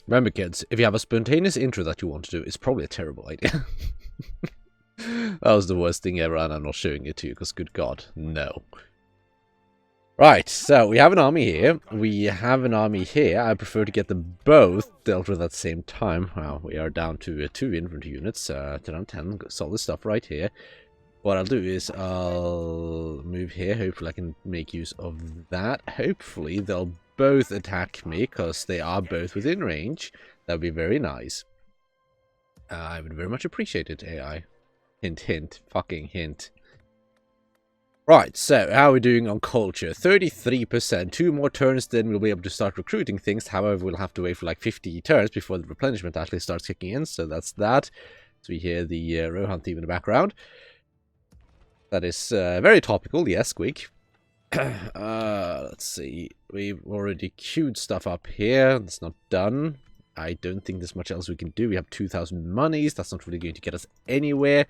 Remember, kids, if you have a spontaneous intro that you want to do, it's probably a terrible idea. That was the worst thing ever, and I'm not showing it to you, because good god, no. Right, so we have an army here. We have an army here. I prefer to get them both dealt with at the same time. Well, we are down to 2 infantry units, 10 on 10, solid stuff right here. What I'll do is I'll move here. Hopefully I can make use of that. Hopefully they'll both attack me, because they are both within range. That would be very nice. I would very much appreciate it, AI. Hint, hint. Fucking hint. Right, so how are we doing on culture? 33%. 2 more turns, then we'll be able to start recruiting things. However, we'll have to wait for like 50 turns before the replenishment actually starts kicking in. So that's that. So we hear the Rohan theme in the background. That is very topical, yes, Squeak. Let's see. We've already queued stuff up here. That's not done. I don't think there's much else we can do. We have 2,000 monies. That's not really going to get us anywhere.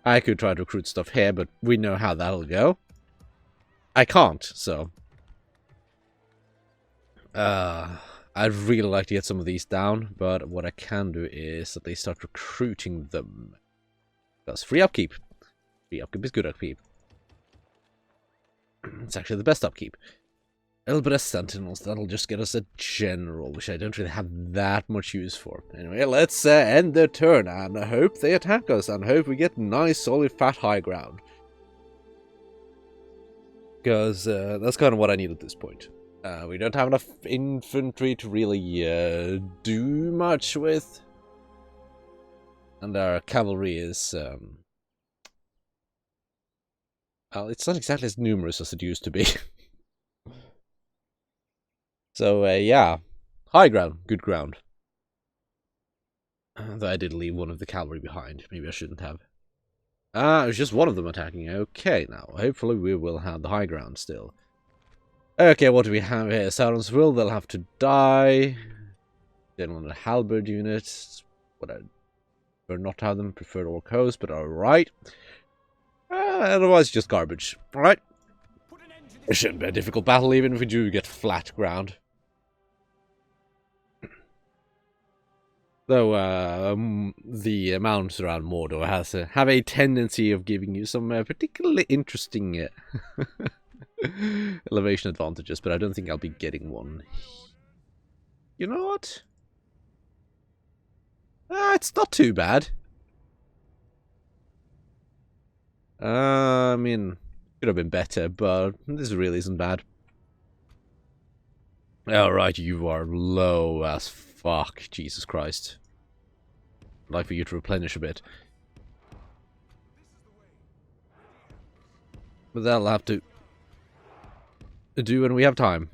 I could try to recruit stuff here, but we know how that'll go. I can't, so. I'd really like to get some of these down, but what I can do is at least start recruiting them. That's free upkeep. Free upkeep is good upkeep. It's actually the best upkeep. A little bit of sentinels, that'll just get us a general, which I don't really have that much use for. Anyway, let's end their turn, and I hope they attack us, and hope we get nice, solid, fat high ground. Because that's kind of what I need at this point. We don't have enough infantry to really do much with. And our cavalry is... well, it's not exactly as numerous as it used to be. So, yeah. High ground. Good ground. Though I did leave one of the cavalry behind. Maybe I shouldn't have. It was just one of them attacking. Okay, now. Hopefully we will have the high ground still. Okay, what do we have here? Sauronsville, they'll have to die. Then on the halberd units. What I prefer not to have them. Preferred Orc host, but alright. Otherwise, just garbage. Alright. It shouldn't be a difficult battle, even if we do get flat ground. Though the mounts around Mordor have a tendency of giving you some particularly interesting elevation advantages, but I don't think I'll be getting one. You know what? It's not too bad. I mean, could have been better, but this really isn't bad. Alright, you are low as fuck. Jesus Christ. I'd like for you to replenish a bit. But that'll have to do when we have time.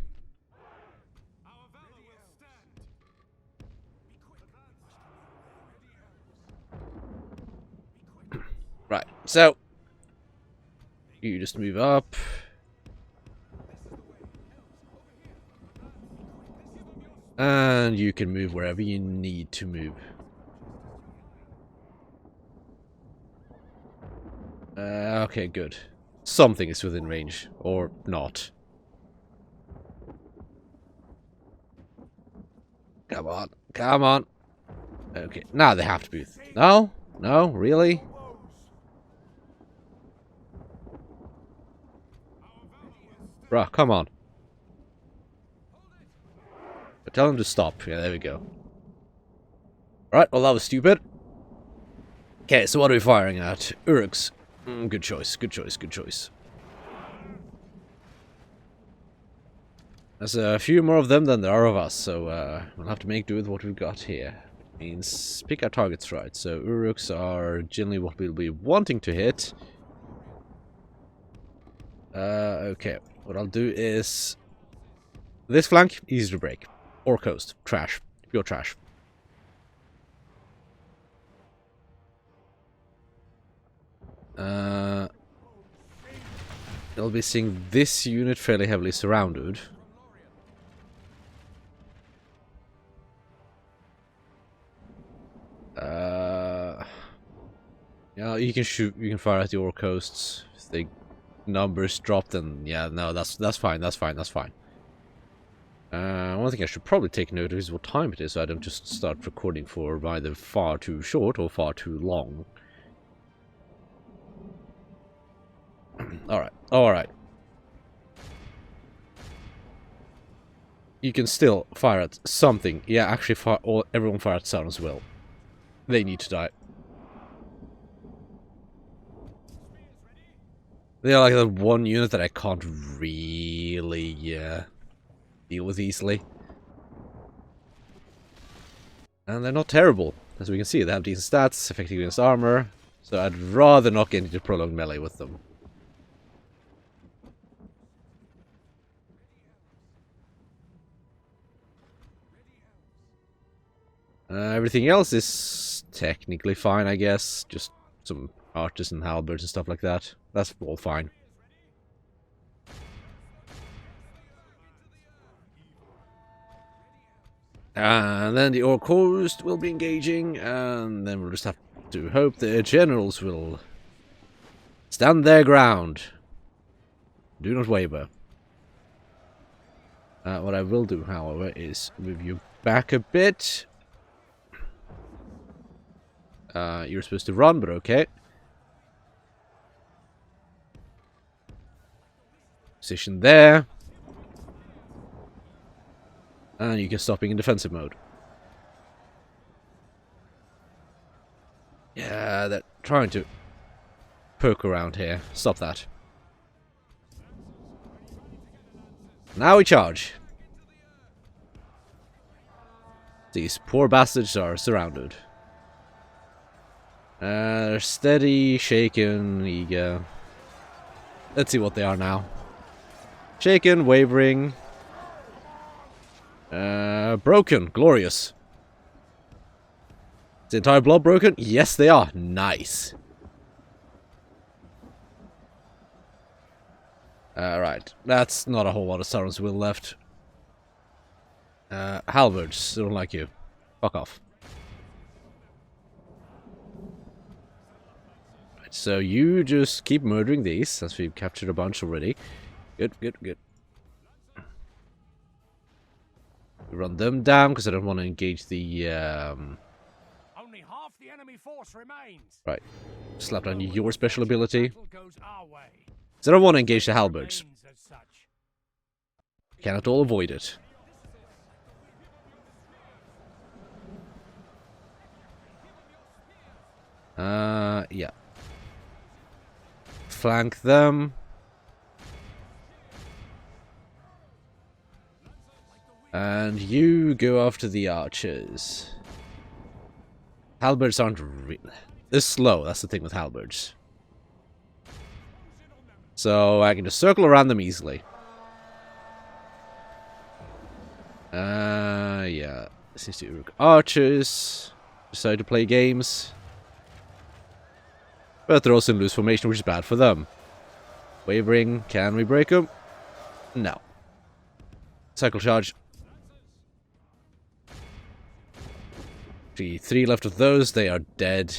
Right, so you just move up. And you can move wherever you need to move. Okay, good. Something is within range. Or not. Come on. Come on. Okay, now they have to be. No? No? Really? Bruh, come on. But tell them to stop. Yeah, there we go. Alright, well that was stupid. Okay, so what are we firing at? Uruks. Good choice, good choice, good choice. There's a few more of them than there are of us, so we'll have to make do with what we've got here. Means pick our targets right. So Uruks are generally what we'll be wanting to hit. Okay. What I'll do is... this flank, easy to break. Or coast. Trash. Pure trash. They'll be seeing this unit fairly heavily surrounded. Yeah, you can shoot, you can fire at the Orc coasts. If the numbers drop, then yeah, no, that's fine, that's fine, that's fine. One thing I should probably take note of is what time it is, so I don't just start recording for either far too short or far too long. Alright, alright. You can still fire at something. Yeah, actually, everyone fire at Sauron as well. They need to die. They're like the one unit that I can't really deal with easily. And they're not terrible. As we can see, they have decent stats, effective against armor. So I'd rather not get into prolonged melee with them. Everything else is technically fine, I guess. Just some archers and halberds and stuff like that. That's all fine. And then the Orc host will be engaging, and then we'll just have to hope the generals will stand their ground. Do not waver. What I will do, however, is move you back a bit. You're supposed to run, but okay. Position there. And you can stop being in defensive mode. Yeah, they're trying to poke around here. Stop that. Now we charge. These poor bastards are surrounded. They're steady, shaken, eager. Let's see what they are now. Shaken, wavering. Broken, glorious. Is the entire blob broken? Yes, they are. Nice. Right. That's not a whole lot of Sauron's will left. Halberds, don't like you. Fuck off. Right, so you just keep murdering these, since we've captured a bunch already. Good, good, good. Run them down, because I don't want to engage the, Only half the enemy force remains. Right. Slap down your special ability. So I don't want to engage the halberds. Cannot all avoid it. Yeah. Flank them. And you go after the archers. Halberds aren't they're slow, that's the thing with halberds. So I can just circle around them easily. Yeah. Seems to Uruk archers decide to play games. But they're also in loose formation, which is bad for them. Wavering, can we break them? No. Cycle charge. 3 left of those, they are dead.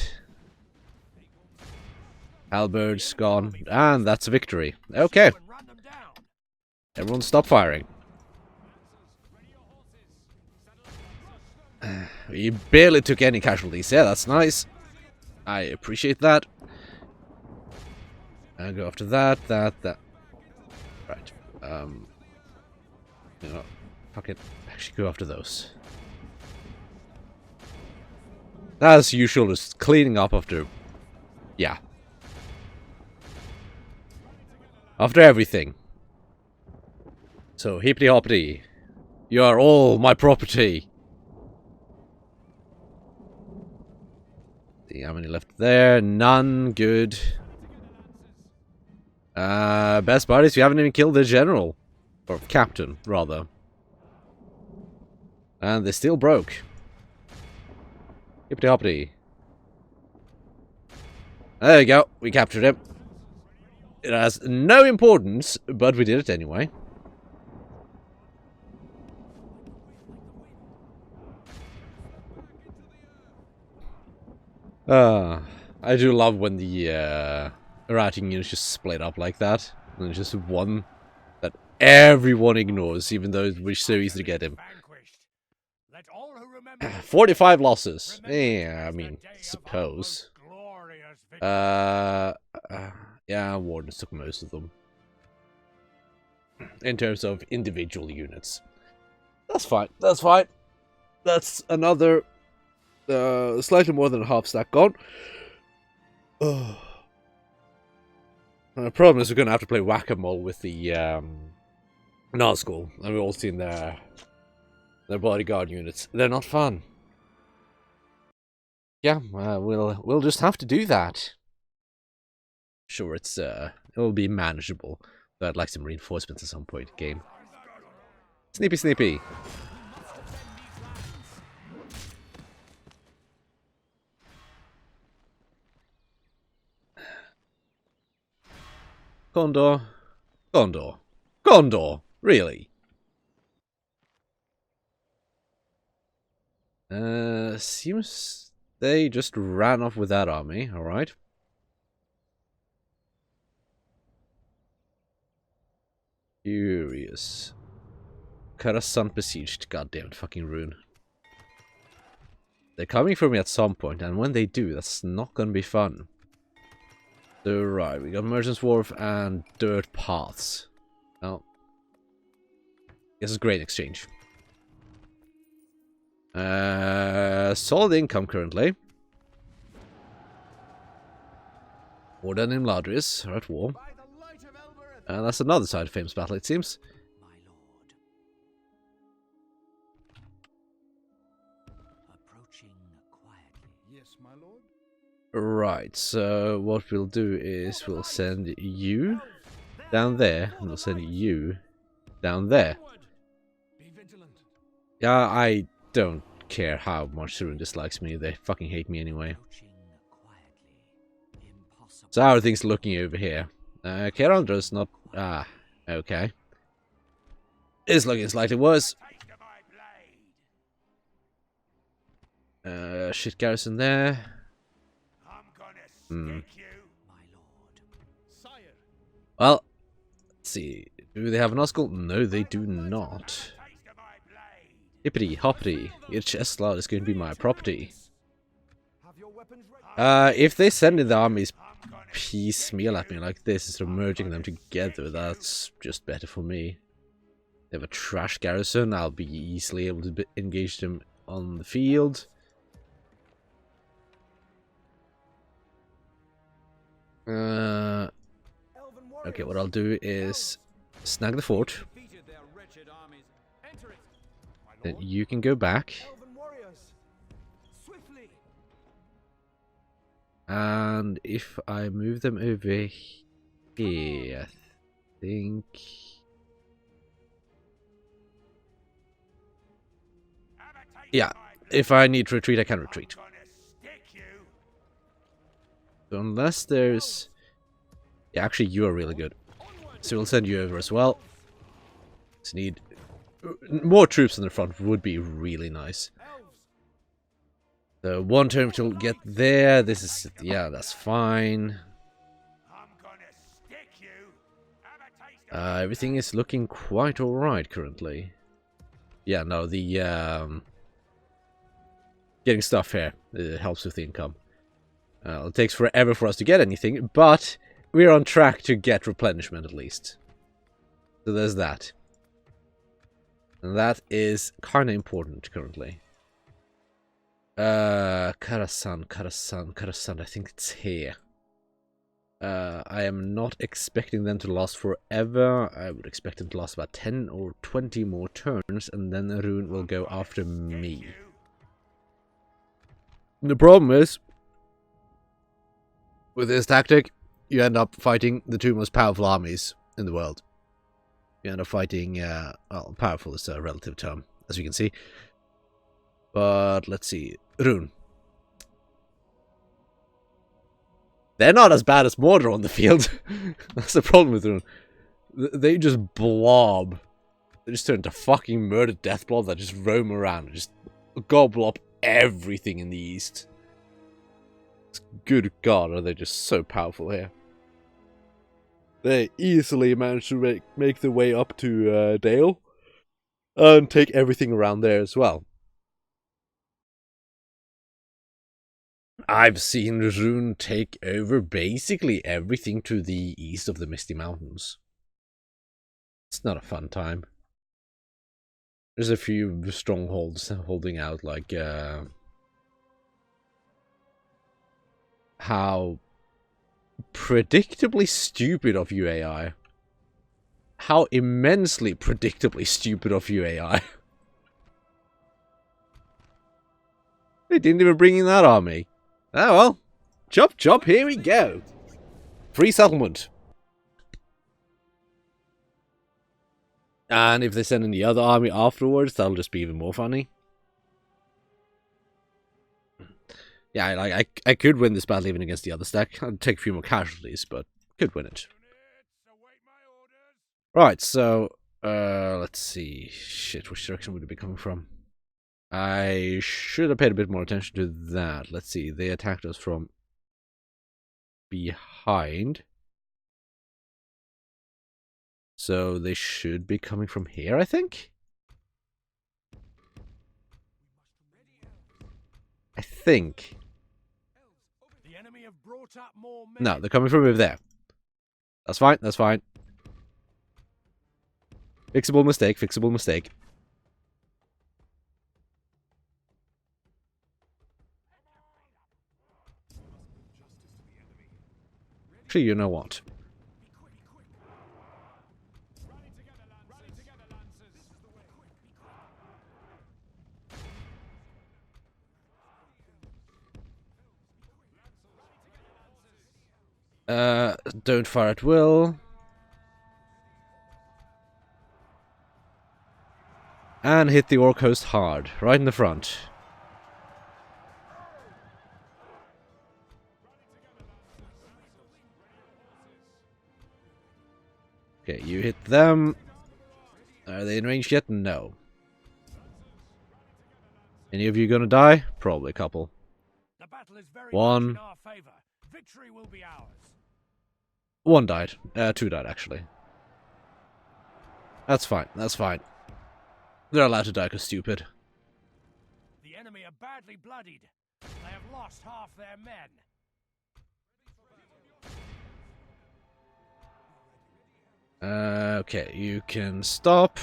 Halberds gone, and that's a victory. Okay. Everyone stop firing. We barely took any casualties. Yeah, that's nice. I appreciate that. I'll go after that. Right. You know, fuck it. Actually go after those. As usual, just cleaning up after... Yeah. After everything. So, hippity hoppity. You are all my property. See how many left there? None. Good. Best part is you haven't even killed the general. Or captain, rather. And they still broke. Hippity hoppity. There we go. We captured him. It has no importance, but we did it anyway. I do love when the writing units just split up like that. And there's just one that everyone ignores, even though we're so easy to get him. Vanquished. Let all who remember 45 losses. remember Yeah, I as the mean, day of our suppose. most glorious victory. Yeah, Wardens took most of them. In terms of individual units. That's fine, that's fine. That's another, slightly more than a half stack gone. The problem is we're going to have to play whack-a-mole with the, Nazgul. And we've all seen their bodyguard units. They're not fun. Yeah, we'll just have to do that. Sure, it'll be manageable. But I'd like some reinforcements at some point in the game. Sneepy, sneepy. Condor. Condor. Condor! Really? Seems they just ran off with that army, alright. Curious. Karasan besieged, goddamn fucking rune. They're coming for me at some point, and when they do, that's not gonna be fun. So, right, we got Merchant's Wharf and Dirt Paths. Well, this is great exchange. Solid income currently. Warden and Ladris are at war. And that's another side of Fame's battle, it seems. My lord. Approaching quietly. Yes, my lord. Right, so what we'll do is we'll send you down there, and we'll send you down there. Be vigilant. Yeah, I don't care how much Sarun dislikes me, they fucking hate me anyway. Approaching quietly. Impossible. So how are things looking over here? Kerandra's not... Ah, okay. It's looking slightly worse. Taste of my blade. Shit garrison there. I'm gonna stick you. My lord. Sire. Well, let's see. Do they have an Oscul? No, they do not. Taste of my blade. Hippity hoppity. Your chest slot is going to be my property. Have your weapons ready. If they send in the armies I'm gonna piecemeal at me like this instead of merging them together, that's just better for me. They have a trash garrison, I'll be easily able to engage them on the field. Okay, what I'll do is snag the fort. defeated their wretched armies. Enter it. My Then lord. you can go back. Elven warriors. Swiftly. And if I move them over here, I think... Have a taste Yeah, of my blade. if I need to retreat, I can retreat. I'm gonna stick you. So unless there's... Yeah, actually, you are really good. So we'll send you over as well. Just need... More troops in the front would be really nice. Elves. So one turn to get there. This is... Yeah, that's fine. I'm gonna stick you. Have a taste of Everything is looking quite alright currently. Yeah, no, the... Getting stuff here helps with the income. It takes forever for us to get anything, but we're on track to get replenishment at least. So there's that. And that is kind of important currently. Karasan, I think it's here. I am not expecting them to last forever. I would expect them to last about 10 or 20 more turns, and then Rune will go after me. The problem is, with this tactic, you end up fighting the two most powerful armies in the world. You end up fighting, well, powerful is a relative term, as you can see. But, let's see, Rune. They're not as bad as Mordor on the field. That's the problem with Rune. They just blob. They just turn into fucking murdered death blob that just roam around and just gobble up everything in the east. Good God, are they just so powerful here. they easily managed to make their way up to Dale and take everything around there as well. I've seen Rune take over basically everything to the east of the Misty Mountains. It's not a fun time. There's a few strongholds holding out, like how predictably stupid of you, AI. How immensely predictably stupid of you, AI. They didn't even bring in that army. Oh well. Chop chop, here we go. Free settlement. And if they send in the other army afterwards, that'll just be even more funny. Yeah, like I could win this battle even against the other stack. I'd take a few more casualties, but could win it. Right, so let's see. Shit, which direction would it be coming from? I should have paid a bit more attention to that. Let's see. They attacked us from behind. So they should be coming from here, I think? I think. No, they're coming from over there. That's fine, that's fine. Fixable mistake, fixable mistake. Actually, you know what? Don't fire at will. And hit the orc host hard, right in the front. Okay, you hit them. Are they in range yet? No. Any of you gonna die? Probably a couple. One. One died. Two died, actually. That's fine, that's fine. They're allowed to die because stupid. The enemy are badly bloodied. They have lost half their men. Okay, you can stop.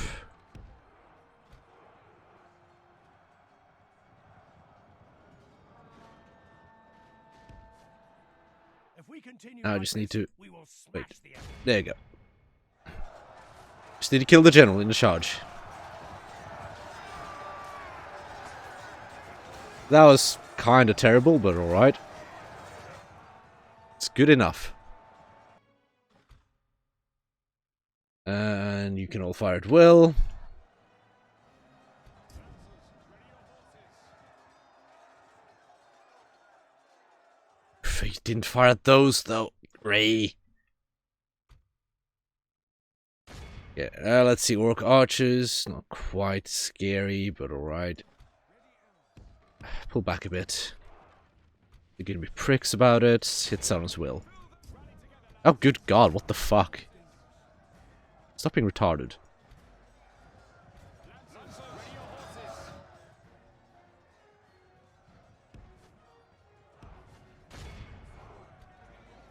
If we continue I like just need this, to we will smash wait. the enemy. There you go. Just need to kill the general in the charge. That was kind of terrible, but alright. It's good enough. And you can all fire at will. You didn't fire at those, though, Ray. Yeah, let's see. Orc archers. Not quite scary, but alright. Pull back a bit. They're gonna be pricks about it. Hit Sauron's will. Oh, good god, what the fuck? Stop being retarded.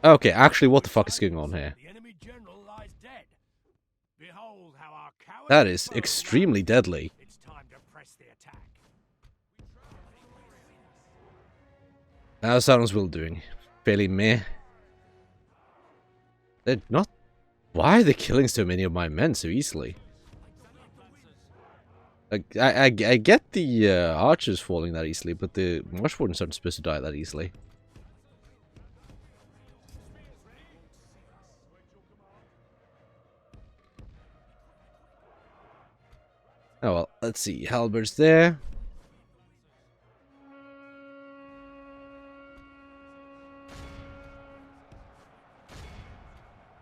Okay, actually, what the fuck is going on here? The enemy general lies dead. Behold how our coward That is extremely deadly. It's time to press the attack. How's Sauron's will doing? Fairly meh. They're not... Why are they killing so many of my men so easily? Like, I get the archers falling that easily, but the Marshwardens aren't supposed to die that easily. Oh well, let's see. Halberds there.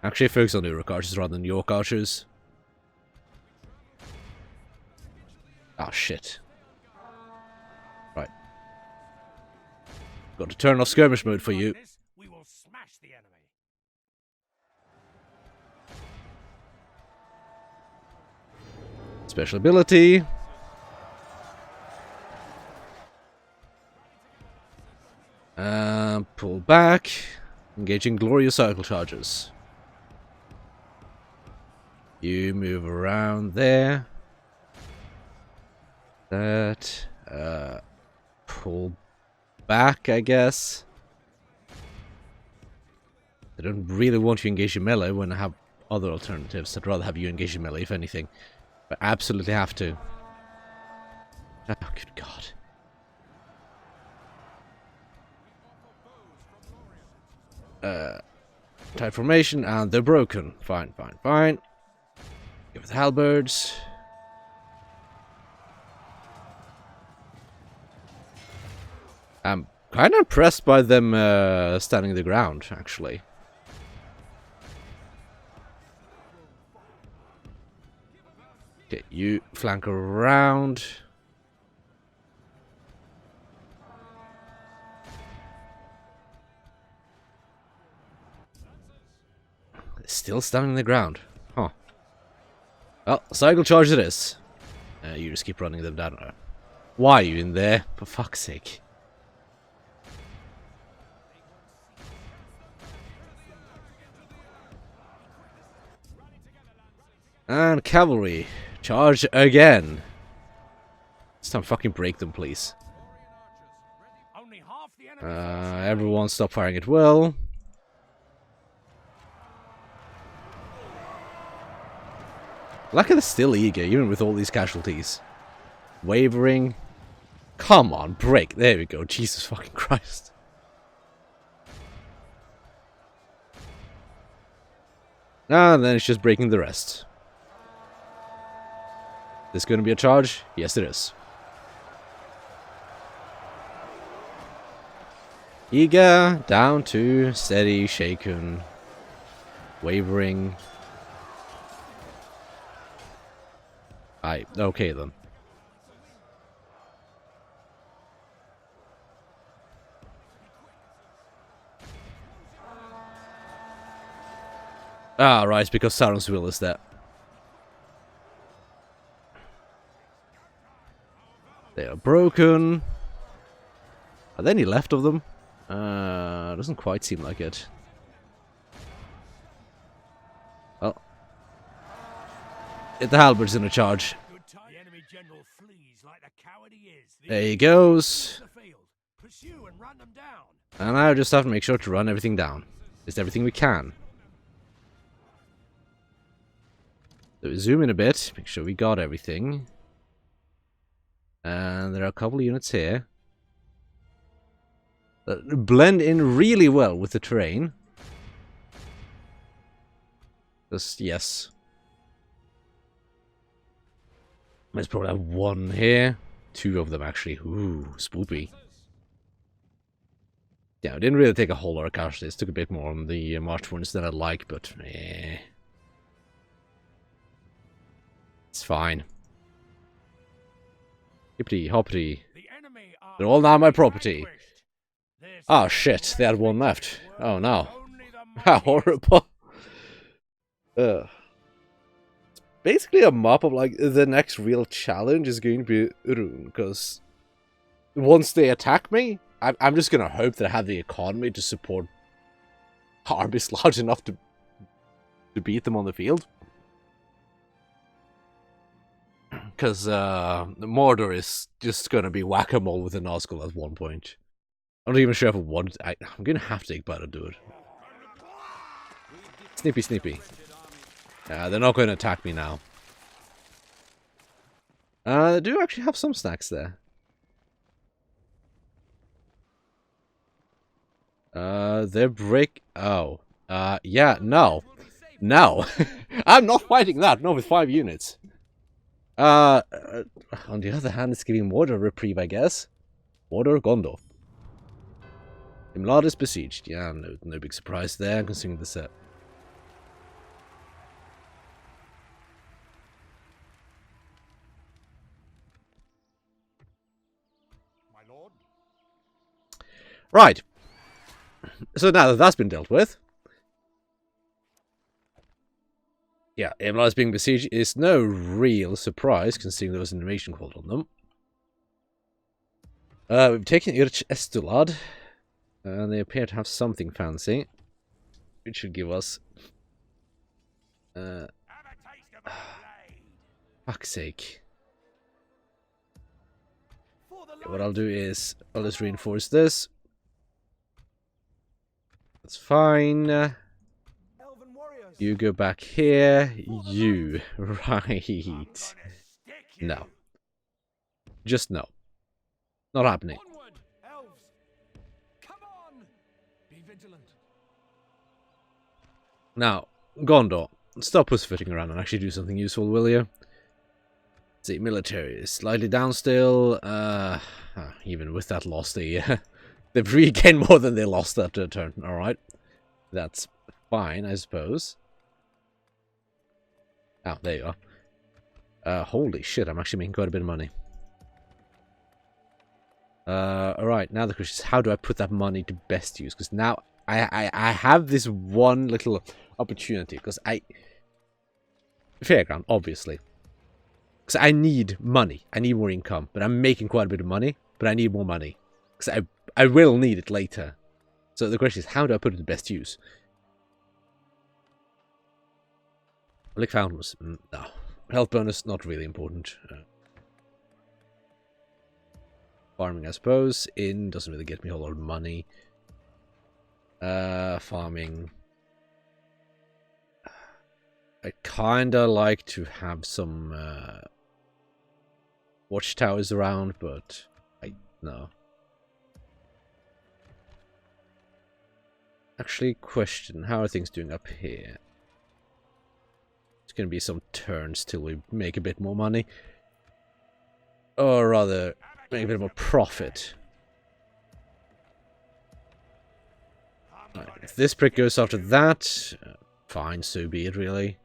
Actually, focus on the Uruk archers rather than York archers. Ah, shit. Right. Got to turn off skirmish mode for you. We will smash the enemy. Special ability. Pull back. Engaging glorious cycle charges. You move around there. That. Pull back, I guess. I don't really want you to engage in melee when I have other alternatives. I'd rather have you engage in melee, if anything. But absolutely have to. Oh, good God. Tight formation, and they're broken. Fine, fine, fine. Give it the halberds. I'm kind of impressed by them standing the ground, actually. Okay, you flank around. Still standing the ground. Huh. Well, cycle charge it is. You just keep running them down. Why are you in there? For fuck's sake. And cavalry. Charge again. This time fucking break them, please. Everyone stop firing at will. Look at the still eager, even with all these casualties. Wavering. Come on, break. There we go. Jesus fucking Christ. And then it's just breaking the rest. This going to be a charge? Yes, it is. Eager, down to steady, shaken, wavering. Aye, okay then. Ah, right, because Sauron's will is there. They are broken. Are there any left of them? Doesn't quite seem like it. Well. The halberds in a charge. There he goes. And now just have to make sure to run everything down. Just everything we can. So we zoom in a bit, make sure we got everything. And there are a couple of units here that blend in really well with the terrain. Just, yes. Let's probably have one here. Two of them, actually. Ooh, spoopy. Yeah, I didn't really take a whole lot of casualties. Took a bit more on the March ones than I'd like, but eh. It's fine. Hippity hoppity. They're all now my property. Oh shit, they had one left. Oh no. How horrible. It's basically a map of like the next real challenge is going to be Rune, because once they attack me, I'm just gonna hope that I have the economy to support armies large enough to beat them on the field. Because Mordor is just going to be whack-a-mole with a Nazgul at one point. I'm not even sure if I want... I'm going to have to take Bite to do it. Snippy, snippy. They're not going to attack me now. They do actually have some snacks there. They're break... Oh. Yeah, no. No. I'm not fighting that, not with 5 units. On the other hand, it's giving Mordor a reprieve, I guess. Mordor, Gondor. Imlad is besieged. Yeah, no big surprise there, considering the set. My lord. Right. So now that that's been dealt with. Yeah, Imla being besieged is no real surprise, considering there was an invasion called on them. We've taken Irch Estulad, and they appear to have something fancy. It should give us... Have a taste of my blade. fuck's sake. For the Okay, what I'll do is, I'll just reinforce this. That's fine. elven warriors. You go back here. You. Right. Stick you. No. Just no. Not happening. Onward, elves. Come on. Be vigilant. Now, Gondor, stop pussyfooting around and actually do something useful, will you? Let's see, military is slightly down still. Even with that loss, they've regained more than they lost that turn. Alright. That's fine, I suppose. Oh, there you are. Holy shit, I'm actually making quite a bit of money. Alright, now the question is, how do I put that money to best use? Because now I have this one little opportunity. Because Fairground, obviously. Because I need money. I need more income. But I'm making quite a bit of money. But I need more money. Because I will need it later. So the question is, how do I put it to best use? Public fountains. No. Health bonus, not really important. Farming, I suppose. Inn doesn't really get me a whole lot of money. Farming. I kinda like to have some watchtowers around, but no. Actually, question, how are things doing up here? It's gonna be some turns till we make a bit more money. Or rather, make a bit more profit. Right, if this prick goes after that, fine, so be it, really.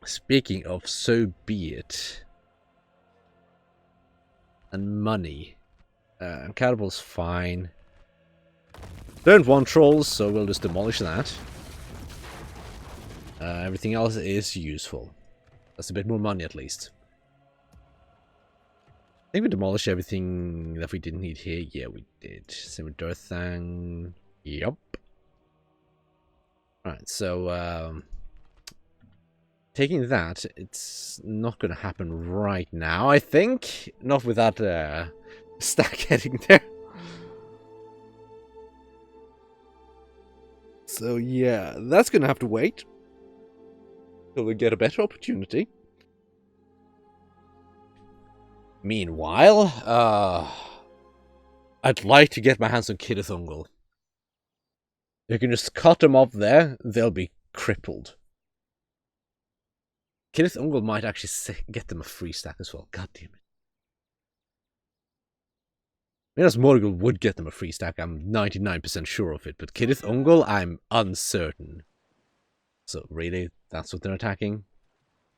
Speaking of so be it, and money, Catapult's fine. Don't want trolls, so we'll just demolish that. Everything else is useful. That's a bit more money, at least. I think we demolished everything that we didn't need here. Yeah, we did. Same with Dirthang. Yup. Alright, so, taking that, it's not going to happen right now, I think. Not with that stack heading there. So yeah, that's going to have to wait till we get a better opportunity. Meanwhile, I'd like to get my hands on Kidith Ungol. You can just cut them off there, they'll be crippled. Kenneth Ungol might actually get them a free stack as well. God damn it. Minas Morgul would get them a free stack, I'm 99% sure of it, but Kenneth Ungol, I'm uncertain. So, really? That's what they're attacking?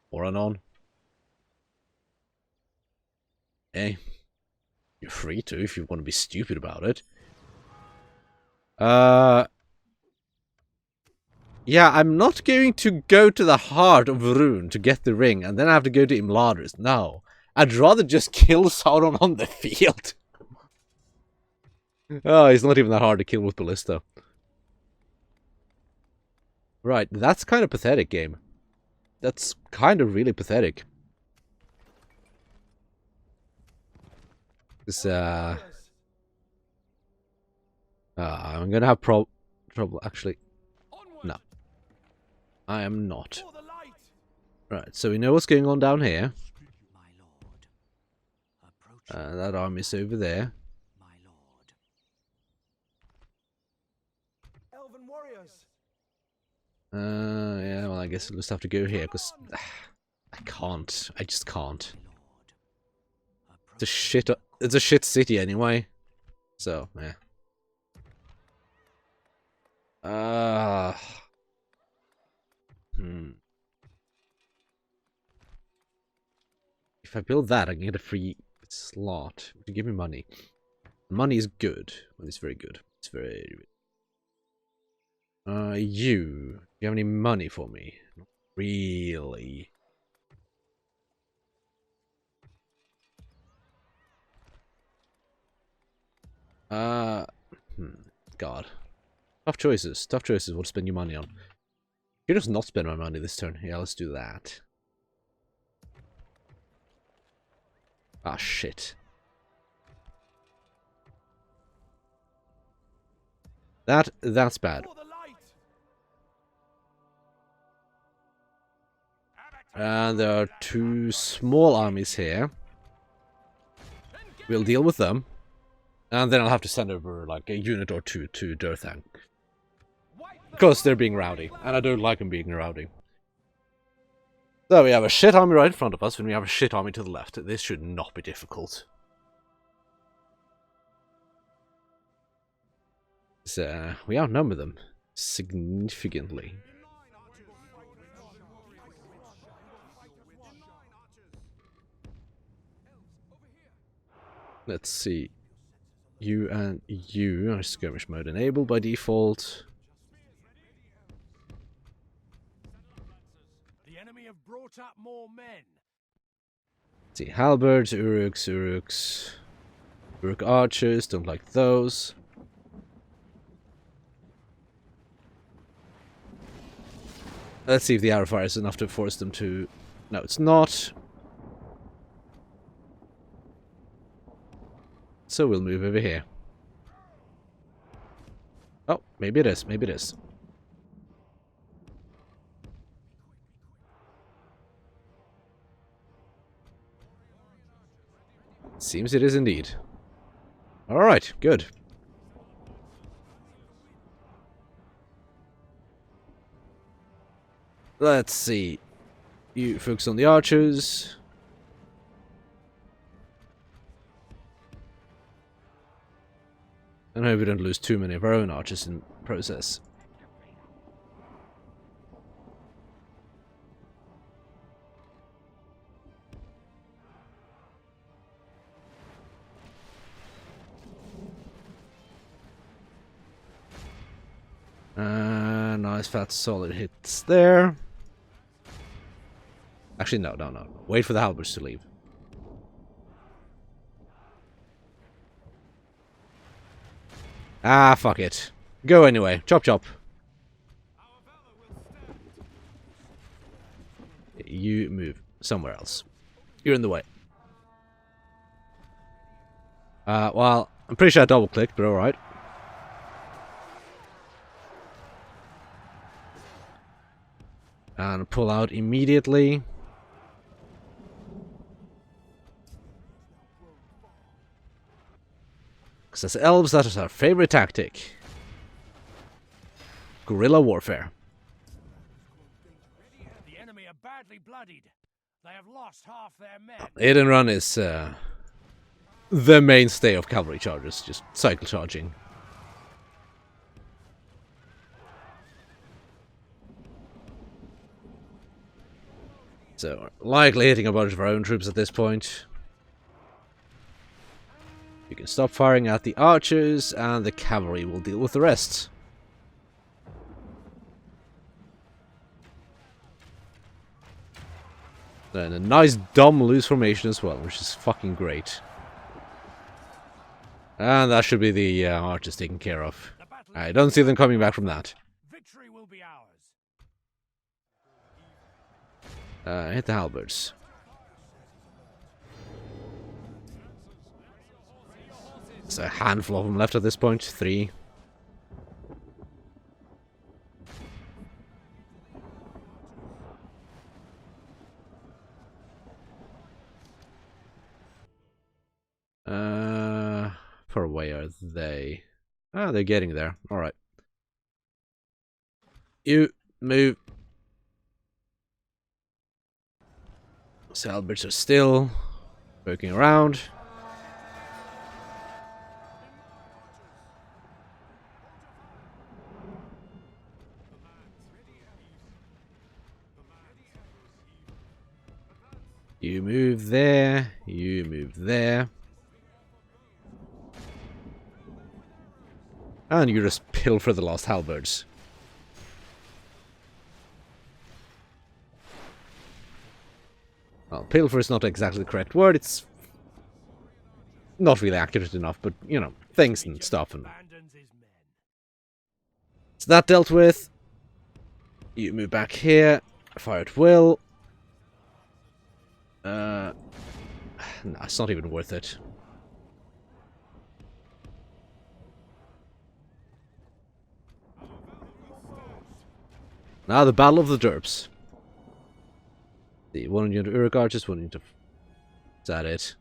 Or on? Hey. You're free to if you want to be stupid about it. Yeah, I'm not going to go to the heart of Rune to get the ring, and then I have to go to Imladris. No. I'd rather just kill Sauron on the field. Oh, he's not even that hard to kill with Ballista. Right, that's kind of pathetic, game. That's kind of really pathetic. This, I'm gonna have trouble, actually. No. I am not. Right, so we know what's going on down here. That army's over there. Yeah, well, I guess we'll just have to go here, because I can't. I just can't. It's a shit city anyway. So, yeah. If I build that, I can get a free slot to give me money. Money is good. Well, it's very good. It's very... You. Do you have any money for me? Not really. God. Tough choices. Tough choices. What to spend your money on? You just not spend my money this turn. Yeah, let's do that. Ah, shit. That's bad. And there are two small armies here. We'll deal with them. And then I'll have to send over like a unit or two to Durthang. Because they're being rowdy. And I don't like them being rowdy. So we have a shit army right in front of us, and we have a shit army to the left. This should not be difficult. So, we outnumber them significantly. Let's see. You and you are skirmish mode enabled by default. The enemy have brought up more men. Let's see, halberds, uruks, uruk archers, don't like those. Let's see if the arrow fire is enough to force them to... No, it's not. So we'll move over here. Oh, maybe it is, maybe it is. Seems it is indeed. Alright, good. Let's see. You focus on the archers. And hope we don't lose too many of our own archers in the process. Nice fat solid hits there. Actually, no. Wait for the halberds to leave. Ah, fuck it. Go anyway. Chop chop. You move somewhere else. You're in the way. Well, I'm pretty sure I double clicked, but alright. And pull out immediately. Because as elves, that is our favorite tactic. Guerrilla warfare. The enemy are badly bloodied. They have lost half their men. Hit and run is the mainstay of cavalry charges, just cycle charging. So, likely hitting a bunch of our own troops at this point. You can stop firing at the archers, and the cavalry will deal with the rest. Then a nice dumb loose formation as well, which is fucking great. And that should be the archers taken care of. I don't see them coming back from that. Victory will be ours. Hit the halberds. There's a handful of them left at this point. 3. Far away are they? Ah, they're getting there. Alright. You move. Halberds are still poking around. You move there. You move there. And you just pilfer the lost halberds. Well, pilfer is not exactly the correct word. It's not really accurate enough, but, you know, things and stuff. And so that dealt with. You move back here. Fire at will. No, it's not even worth it. Now the Battle of the Derps. The one unit of Uruk, just one unit of... Is that it?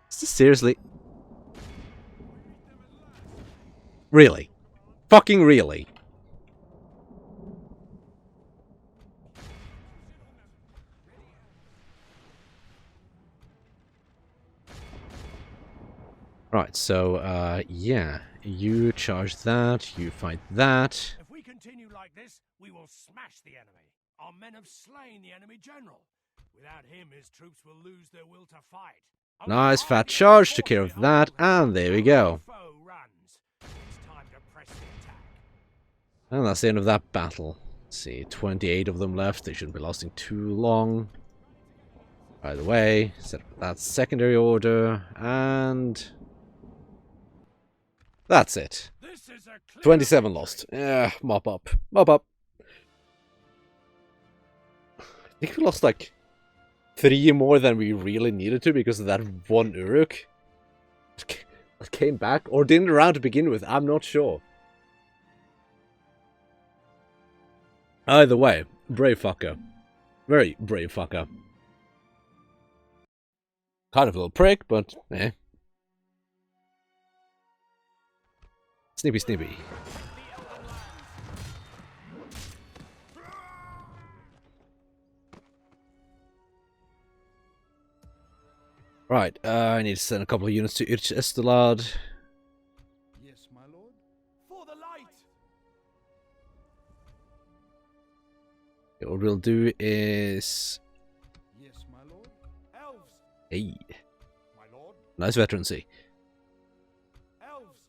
Is this seriously? Really? Fucking really? Right, so, yeah. You charge that, you fight that. If we continue like this, we will smash the enemy. Our men have slain the enemy general. Without him, his troops will lose their will to fight. Nice fat charge, took care of that, and there we go. And that's the end of that battle. Let's see, 28 of them left. They shouldn't be lasting too long. By the way, set up that secondary order, and... that's it. 27 lost. Yeah, mop up. Mop up. I think we lost like 3 more than we really needed to because of that one Uruk. That came back, or didn't around to begin with, I'm not sure. Either way, brave fucker. Very brave fucker. Kind of a little prick, but eh. Snippy snippy. Right, I need to send a couple of units to Estelad. Yes, my lord. For the light. Okay, what we'll do is... Yes, my lord. Elves. Hey. My lord. Nice veterancy. Elves.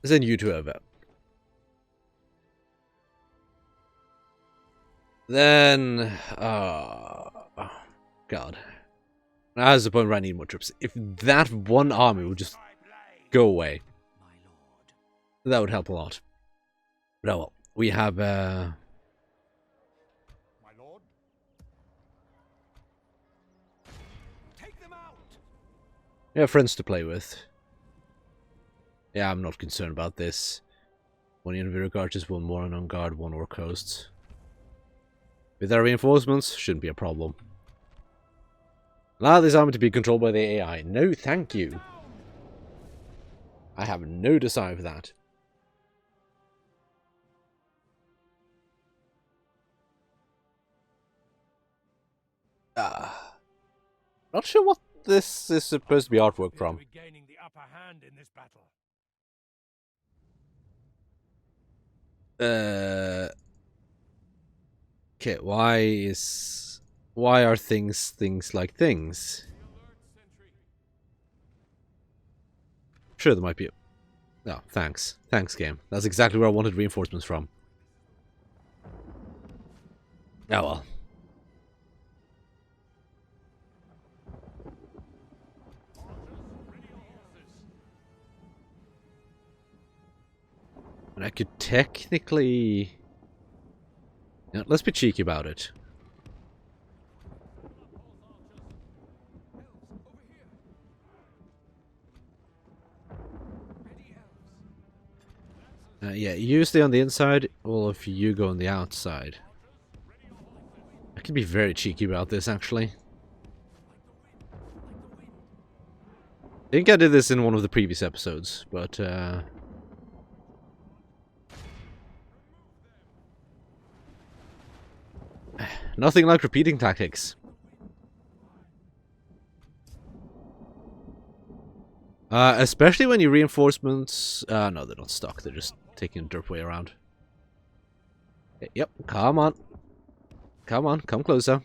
Send you to over. Then... God. That's the point where I need more troops. If that one army would just go away, that would help a lot. But oh well. We have, My lord. Take them out. we have friends to play with. Yeah, I'm not concerned about this. One unit of Uruk archers, one more on guard, one orc hosts. With our reinforcements, shouldn't be a problem. Allow this army to be controlled by the AI. No, thank you. I have no desire for that. Not sure what this is supposed to be artwork from. Gaining the upper hand in this battle. Okay, why are things like things? Sure, there might be. No, thanks. Thanks, game. That's exactly where I wanted reinforcements from. Oh well. And I could technically... Yeah, let's be cheeky about it. Yeah, you stay on the inside, all of you go on the outside. I can be very cheeky about this, actually. I think I did this in one of the previous episodes, but... nothing like repeating tactics. Especially when you reinforcements... no, they're not stuck. They're just taking a derp way around. Yep, come on. Come on, come closer.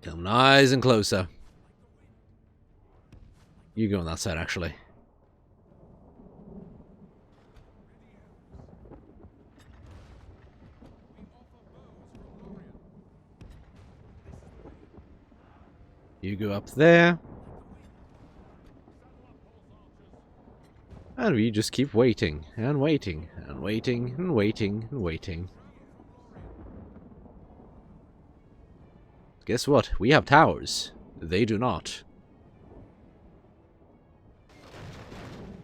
Come nice and closer. You go on that side, actually. You go up there. And we just keep waiting, and waiting, and waiting, and waiting, and waiting. Guess what? We have towers. They do not.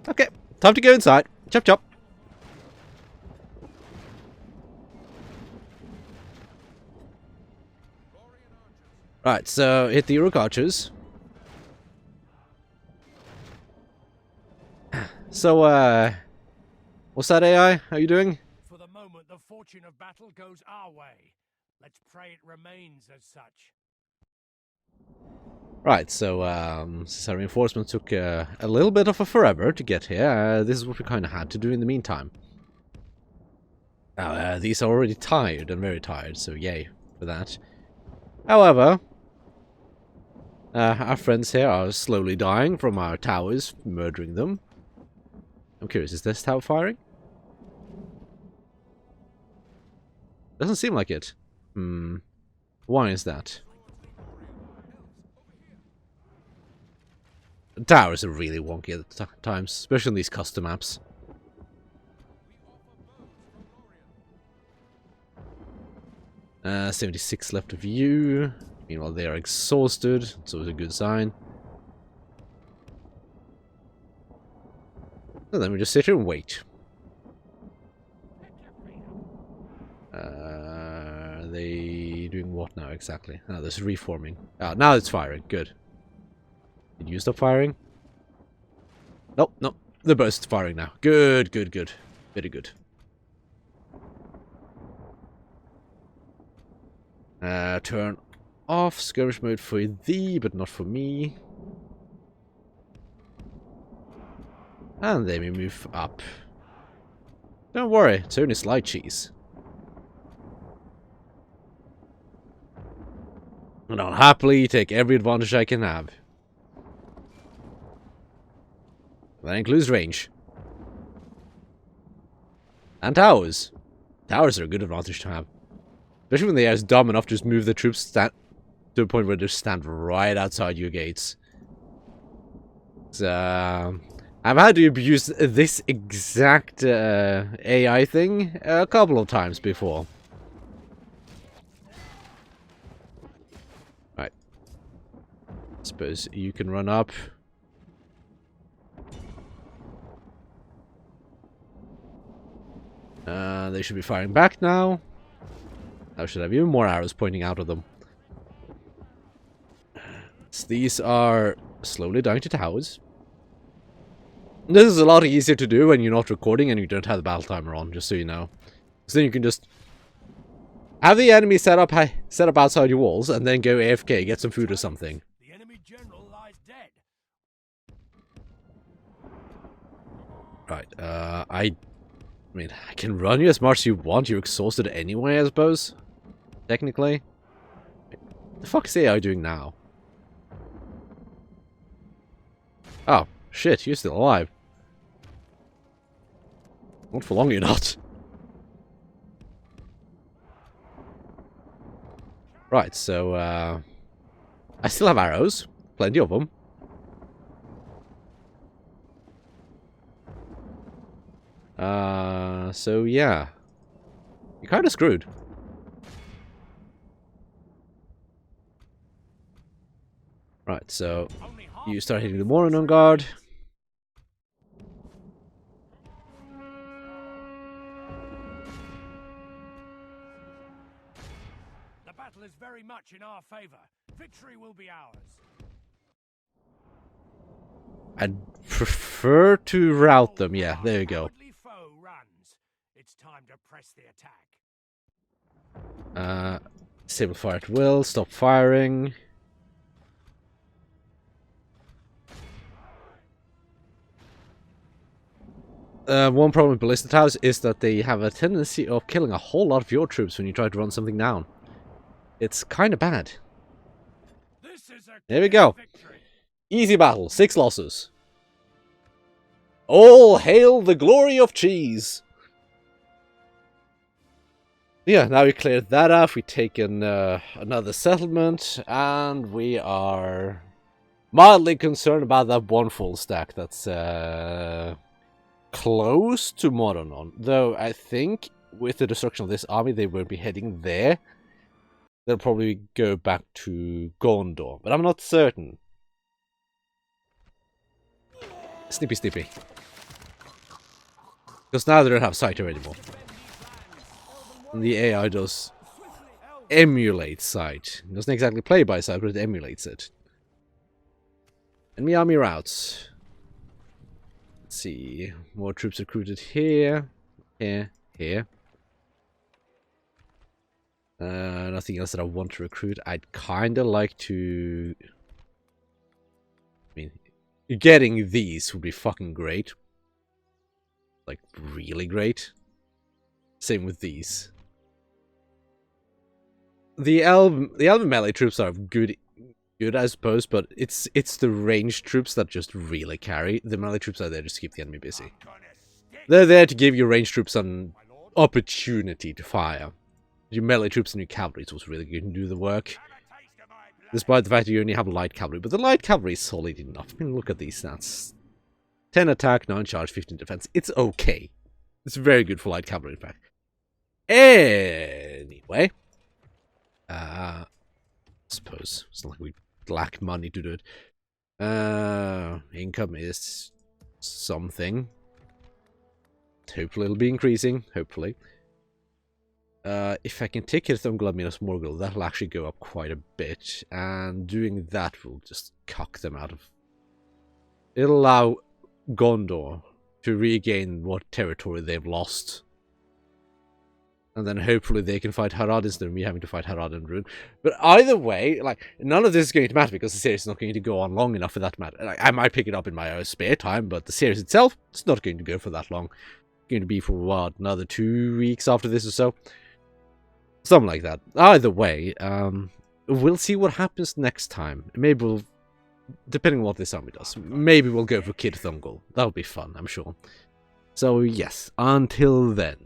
Okay, time to go inside. Chop chop. Right, so hit the Uruk archers. So, what's that AI? How are you doing? For the moment, the fortune of battle goes our way. Let's pray it remains as such. Right, so, since our reinforcements took a little bit of a forever to get here, this is what we kind of had to do in the meantime. Now, these are already tired, and very tired, so yay for that. However, our friends here are slowly dying from our towers, murdering them. I'm curious, is this tower firing? Doesn't seem like it. Why is that? The towers are really wonky at times, especially in these custom maps. Uh, 76 left of you. Meanwhile, they are exhausted, so it's a good sign. And then we just sit here and wait. Are they doing what now exactly? Oh, there's reforming. Ah, now it's firing. Good. Did you stop firing? Nope, nope. They're both firing now. Good, good, good. Very good. Turn off skirmish mode for thee, but not for me. And then we move up. Don't worry, it's only slight cheese. And I'll happily take every advantage I can have. That includes range. And towers. Towers are a good advantage to have. Especially when they are dumb enough to just move the troops to a point where they stand right outside your gates. So, I've had to abuse this exact AI thing a couple of times before. Right. Suppose you can run up. They should be firing back now. I should have even more arrows pointing out of them. So these are slowly dying to towers. This is a lot easier to do when you're not recording and you don't have the battle timer on, just so you know. So then you can just have the enemy set up outside your walls and then go AFK, get some food or something. The enemy general lies dead. Right, I mean, I can run you as much as you want. You're exhausted anyway, I suppose. Technically. What the fuck is AI doing now? Oh, shit, you're still alive. Not for long, you're not. Right, so, I still have arrows. Plenty of them. So yeah. You're kind of screwed. Right, so you start hitting the Morin on guard. The battle is very much in our favor. Victory will be ours. I'd prefer to rout them. Yeah, there you go. Foe runs. It's time to press the attack. Disable fire at will. Stop firing. One problem with ballista towers is that they have a tendency of killing a whole lot of your troops when you try to run something down. It's kind of bad. This is a There we go. victory. Easy battle, 6 losses. All hail the glory of cheese! Yeah, now we cleared that off, we've taken another settlement, and we are mildly concerned about that one full stack that's close to Modonon. Though I think with the destruction of this army, they won't be heading there. They'll probably go back to Gondor, but I'm not certain. Snippy snippy. Because now they don't have Scyther anymore. And the AI does emulate Sight. It doesn't exactly play by Sight, but it emulates it. Enemy army routes. Let's see. More troops recruited here. Here. Here. Nothing else that I want to recruit. I'd kinda like to... I mean, getting these would be fucking great. Like, really great. Same with these. The elven melee troops are good, I suppose, but it's the ranged troops that just really carry. The melee troops are there just to keep the enemy busy. They're there to give your ranged troops an opportunity to fire. Your melee troops and your cavalry is what's really going to do the work. Despite the fact that you only have light cavalry, but the light cavalry is solid enough. I mean, look at these stats. 10 attack, 9 charge, 15 defense. It's okay. It's very good for light cavalry, in fact. Anyway. I suppose. It's not like we lack money to do it. Income is something. Hopefully it'll be increasing. Hopefully. If I can take Thungol and Minas Morgul, that'll actually go up quite a bit. And doing that will just cuck them out of... It'll allow Gondor to regain what territory they've lost. And then hopefully they can fight Harad instead of me having to fight Harad and Rune. But either way, like, none of this is going to matter because the series is not going to go on long enough for that to matter. Like, I might pick it up in my spare time, but the series itself, it's not going to go for that long. It's going to be for, what, another 2 weeks after this or so? Something like that. Either way, we'll see what happens next time. Maybe we'll, depending on what this army does, maybe we'll go for Kid Thungol. That'll be fun, I'm sure. So, yes, until then.